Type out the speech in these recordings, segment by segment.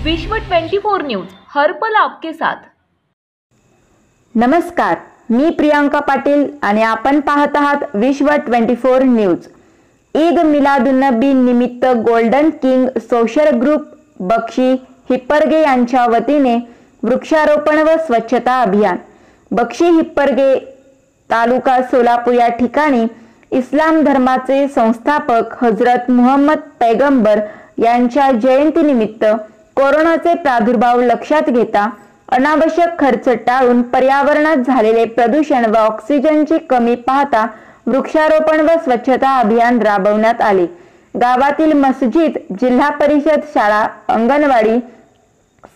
विश्व 24 न्यूज हर पल आपके साथ। नमस्कार, मी प्रियांका पाटील आणि आपण पाहत आहात विश्व 24 न्यूज। ईद मिलादुन्नबी निमित्त Golden King Social Group Bakshi Hipparge यांच्या वतीने वृक्षारोपण व स्वच्छता अभियान। बक्षी हिप्परगे तालुका सोलापूर या ठिकाणी इस्लाम धर्माचे संस्थापक हजरत मुहम्मद पैगंबर यांच्या जयंतीनिमित्त कोरोनाचे प्रादुर्भाव लक्षात घेता अनावश्यक खर्च टाळून पर्यावरणात झालेले प्रदूषण व ऑक्सिजनची कमी पाहता वृक्षारोपण व स्वच्छता अभियान राबवण्यात आले। गावातील मस्जिद, जिल्हा परिषद शाळा, अंगणवाडी,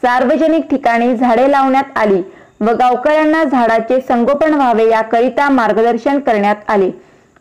सार्वजनिक ठिकाणी झाडे लावण्यात आली व गावकऱ्यांना झाडाचे संगोपन व्हावे याकरिता मार्गदर्शन करण्यात आले।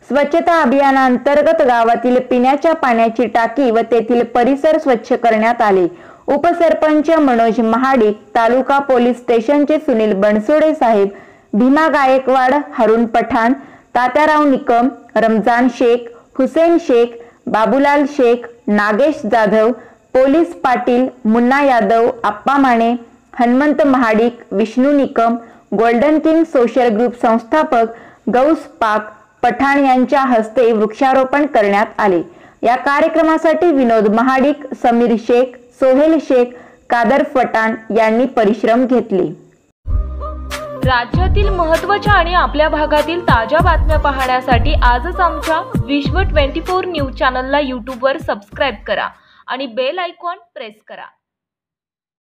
स्वच्छता अभियानांतर्गत गावातील पिण्याच्या पाण्याची टाकी व तेथील परिसर स्वच्छ करण्यात आले। उपसरपंच मनोज महाडिक, तालुका पोलीस स्टेशनचे Sunil Bansode Saheb, Bhima Gaikwad, Harun Pathan, Tatyarao Nikam, Ramzan Shaikh, Hussain Shaikh, Babulal Shaikh, Nagesh Jadhav, police Patil, Munna Yadav, Appa Mane, Hanumant Mahadik, Vishnu Nikam, Golden King Social Group संस्थापक गौस पाक पठाण यांच्या हस्ते वृक्षारोपण करण्यात आले। या कार्यक्रमासाठी विनोद महाडिक, समीर शेख, सोहेल शेख, कादर पठाण यांनी परिश्रम घेतले। राज्यातील महत्त्वाच्या आणि आपल्या भागातील ताज्या बातम्या पाहण्यासाठी आजच आमच्या विश्व 24 न्यूज चॅनलला YouTube वर सबस्क्राइब करा आणि बेल आयकॉन प्रेस करा।